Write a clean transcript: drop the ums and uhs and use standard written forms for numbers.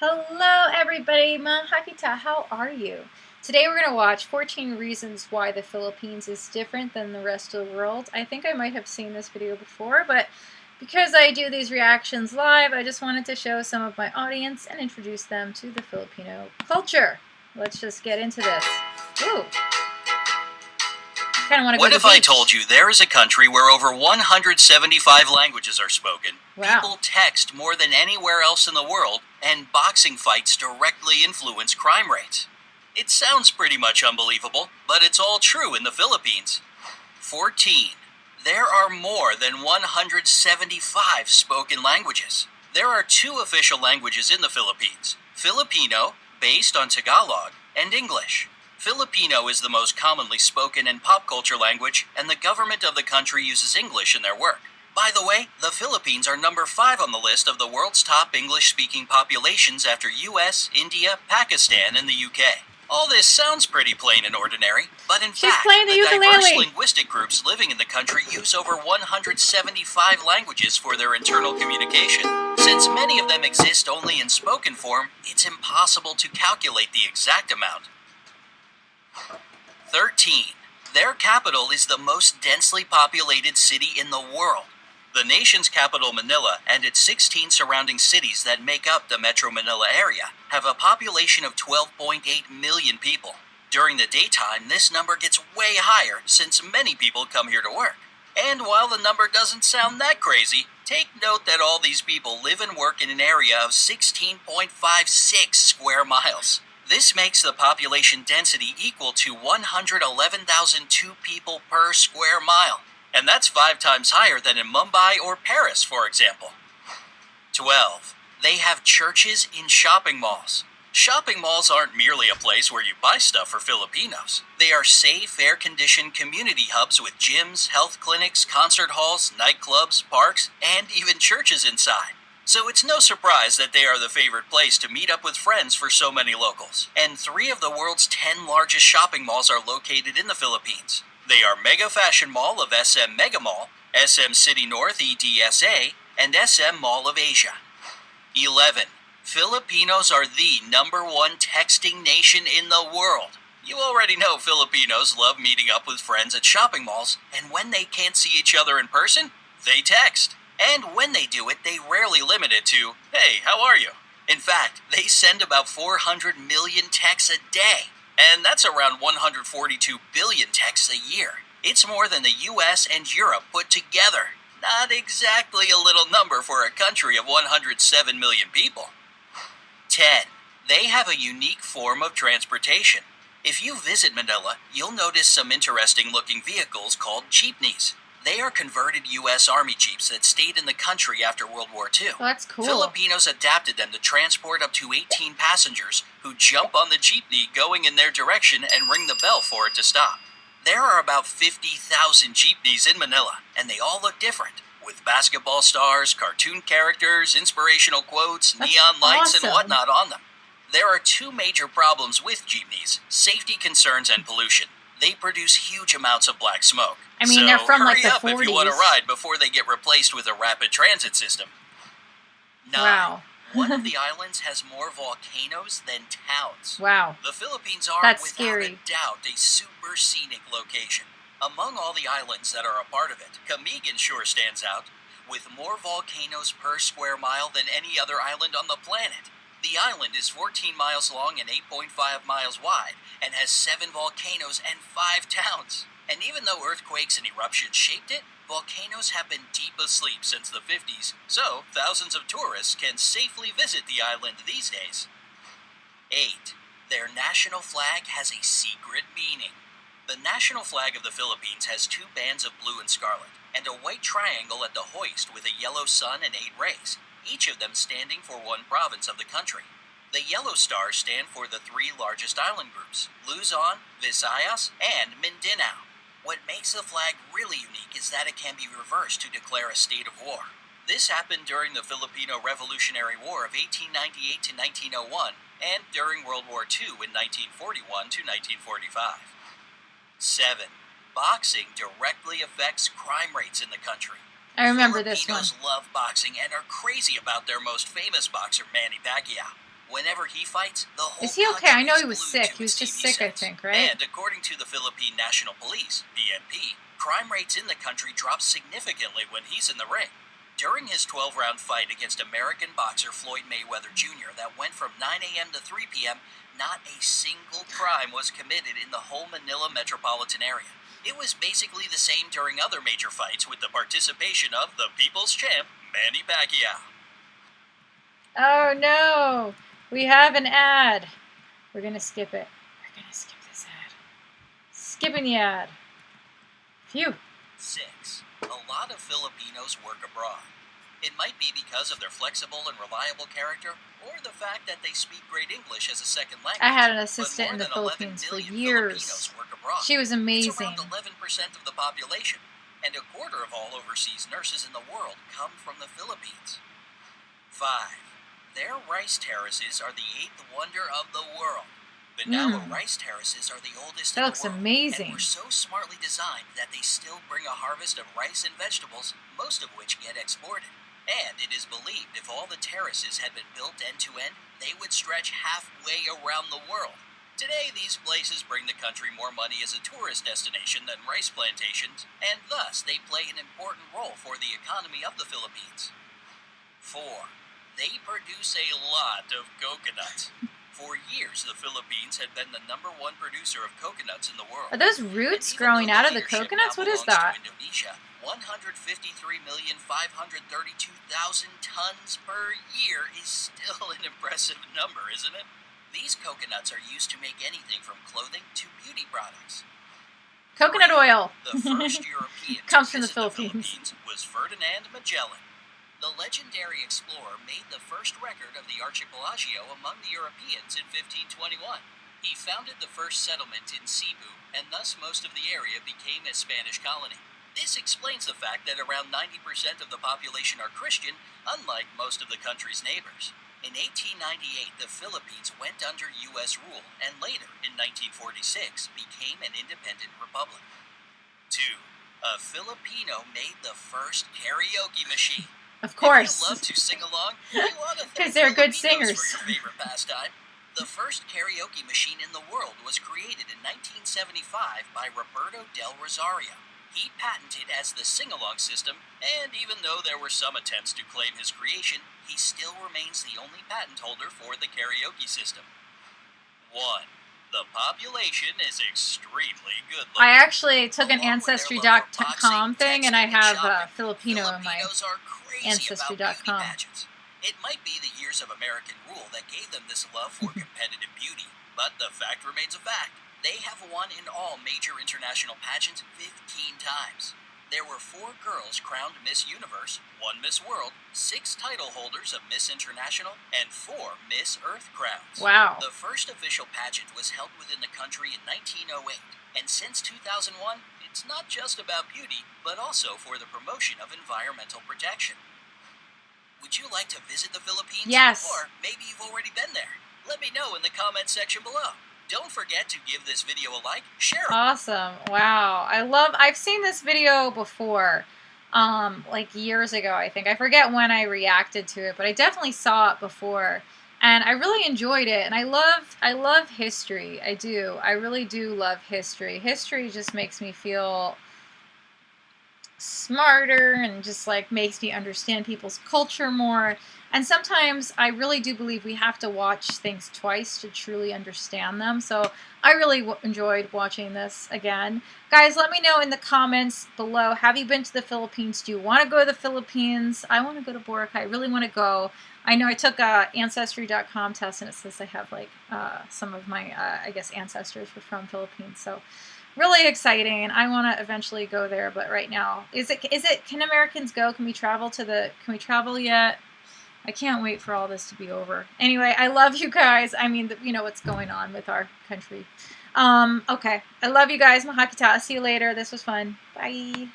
Hello everybody, Mahakita, how are you? Today we're going to watch 14 reasons why the Philippines is different than the rest of the world. I think I might have seen this video before, but because I do these reactions live, I just wanted to show some of my audience and introduce them to the Filipino culture. Let's just get into this. Ooh. Kind of want to go What to the if I beach. told you there is a country where over 175 languages are spoken? Wow. People text more than anywhere else in the world, and boxing fights directly influence crime rates. It sounds pretty much unbelievable, but it's all true in the Philippines. 14. There are more than 175 spoken languages. There are two official languages in the Philippines: Filipino, based on Tagalog, and English. Filipino is the most commonly spoken and pop culture language, and the government of the country uses English in their work. By the way, the Philippines are number 5 on the list of the world's top English-speaking populations after US, India, Pakistan, and the UK. All this sounds pretty plain and ordinary, but in She's fact, playing the diverse ukulele. linguistic groups living in the country use over 175 languages for their internal communication. Since many of them exist only in spoken form, it's impossible to calculate the exact amount. 13. Their capital is the most densely populated city in the world. The nation's capital, Manila, and its 16 surrounding cities that make up the Metro Manila area have a population of 12.8 million people. During the daytime, this number gets way higher since many people come here to work. And while the number doesn't sound that crazy, take note that all these people live and work in an area of 16.56 square miles. This makes the population density equal to 111,002 people per square mile. And that's 5 times higher than in Mumbai or Paris, for example. 12. They have churches in shopping malls. Shopping malls aren't merely a place where you buy stuff for Filipinos. They are safe, air-conditioned community hubs with gyms, health clinics, concert halls, nightclubs, parks, and even churches inside. So it's no surprise that they are the favorite place to meet up with friends for so many locals. And 3 of the world's 10 largest shopping malls are located in the Philippines. They are Mega Fashion Mall of SM Mega Mall, SM City North EDSA, and SM Mall of Asia. 11. Filipinos are the #1 texting nation in the world. You already know Filipinos love meeting up with friends at shopping malls, and when they can't see each other in person, they text. And when they do it, they rarely limit it to, "Hey, how are you?" In fact, they send about 400 million texts a day. And that's around 142 billion texts a year. It's more than the US and Europe put together. Not exactly a little number for a country of 107 million people. 10. They have a unique form of transportation. If you visit Manila, you'll notice some interesting looking vehicles called jeepneys. They are converted U.S. Army Jeeps that stayed in the country after World War II. Oh, that's cool. Filipinos adapted them to transport up to 18 passengers who jump on the jeepney going in their direction and ring the bell for it to stop. There are about 50,000 jeepneys in Manila, and they all look different, with basketball stars, cartoon characters, inspirational quotes, That's neon lights, awesome. and whatnot on them. There are 2 major problems with jeepneys: safety concerns and pollution. They produce huge amounts of black smoke. I mean, so they're from like hurry the up 40s. if you want to ride before they get replaced with a rapid transit system. 9. Wow. One of the islands has more volcanoes than towns. Wow. The Philippines are, That's without scary. a doubt, a super scenic location. Among all the islands that are a part of it, Camigan sure stands out, with more volcanoes per square mile than any other island on the planet. The island is 14 miles long and 8.5 miles wide, and has 7 volcanoes and 5 towns. And even though earthquakes and eruptions shaped it, volcanoes have been deep asleep since the 50s, so thousands of tourists can safely visit the island these days. 8. Their national flag has a secret meaning. The national flag of the Philippines has 2 bands of blue and scarlet, and a white triangle at the hoist with a yellow sun and 8 rays, each of them standing for one province of the country. The yellow stars stand for the 3 largest island groups: Luzon, Visayas, and Mindanao. What makes the flag really unique is that it can be reversed to declare a state of war. This happened during the Filipino Revolutionary War of 1898 to 1901, and during World War II in 1941 to 1945. 7. Boxing directly affects crime rates in the country. I remember this one. Filipinos love boxing and are crazy about their most famous boxer, Manny Pacquiao. Whenever he fights, the whole Is he okay? country I know is he was glued sick. to He was his just TV sick, I sets. think, right? And according to the Philippine National Police, PNP, crime rates in the country drop significantly when he's in the ring. During his 12-round fight against American boxer Floyd Mayweather Jr. that went from 9 a.m. to 3 p.m., not a single crime was committed in the whole Manila metropolitan area. It was basically the same during other major fights with the participation of the people's champ, Manny Pacquiao. Oh no! We have an ad. We're gonna skip it. We're gonna skip this ad. Skipping the ad. Phew. 6. A lot of Filipinos work abroad. It might be because of their flexible and reliable character, or the fact that they speak great English as a second language. I had an But assistant more in the than 11 Philippines for million years. Filipinos work abroad. She was It's amazing. around 11% of the population, and a quarter of all overseas nurses in the world come from the Philippines. 5. Their rice terraces are the 8th wonder of the world. Banao rice terraces are the oldest in That the looks world, amazing. and were so smartly designed that they still bring a harvest of rice and vegetables, most of which get exported. And it is believed if all the terraces had been built end to end, they would stretch halfway around the world. Today, these places bring the country more money as a tourist destination than rice plantations, and thus they play an important role for the economy of the Philippines. 4. They produce a lot of coconuts. For years, the Philippines had been the #1 producer of coconuts in the world. Are those roots growing out of the coconuts? What is that? Indonesia, 153,532,000 tons per year is still an impressive number, isn't it? These coconuts are used to make anything from clothing to beauty products. Coconut 3. oil. The first European Comes to from the visit Philippines. was Ferdinand Magellan. The legendary explorer made the first record of the archipelago among the Europeans in 1521. He founded the first settlement in Cebu, and thus most of the area became a Spanish colony. This explains the fact that around 90% of the population are Christian, unlike most of the country's neighbors. In 1898, the Philippines went under U.S. rule, and later, in 1946, became an independent republic. 2. A Filipino made the first karaoke machine. Of course. If you love to sing along, you want to thank Because they're good Filipinos singers. for your favorite pastime. The first karaoke machine in the world was created in 1975 by Roberto Del Rosario. He patented as the sing-along system, and even though there were some attempts to claim his creation, he still remains the only patent holder for the karaoke system. 1. The population is extremely good looking. I actually took an Along with their love for Ancestry.com boxing, thing, and I texting, have shopping, Filipino in my Filipinos are crazy Ancestry.com. about beauty pageants. It might be the years of American rule that gave them this love for competitive beauty, but the fact remains a fact. They have won in all major international pageants 15 times. There were 4 girls crowned Miss Universe, 1 Miss World, 6 title holders of Miss International, and 4 Miss Earth crowns. Wow. The first official pageant was held within the country in 1908, and since 2001, it's not just about beauty, but also for the promotion of environmental protection. Would you like to visit the Philippines? Yes. Or maybe you've already been there. Let me know in the comment section below. Don't forget to give this video a like, share it. Awesome. Wow. I've seen this video before, like years ago, I think. I forget when I reacted to it, but I definitely saw it before. And I really enjoyed it. And I love history. I do. I really do love history. History just makes me feel smarter and just like makes me understand people's culture more. And sometimes I really do believe we have to watch things twice to truly understand them. So I really enjoyed watching this again. Guys, let me know in the comments below. Have you been to the Philippines? Do you want to go to the Philippines? I want to go to Boracay. I really want to go. I know I took a Ancestry.com test, and it says I have like some of my, I guess, ancestors were from Philippines. So really exciting, and I want to eventually go there. But right now, can Americans go? Can we travel yet? I can't wait for all this to be over. Anyway, I love you guys. I mean, you know what's going on with our country. Okay. I love you guys. Mahakita. See you later. This was fun. Bye.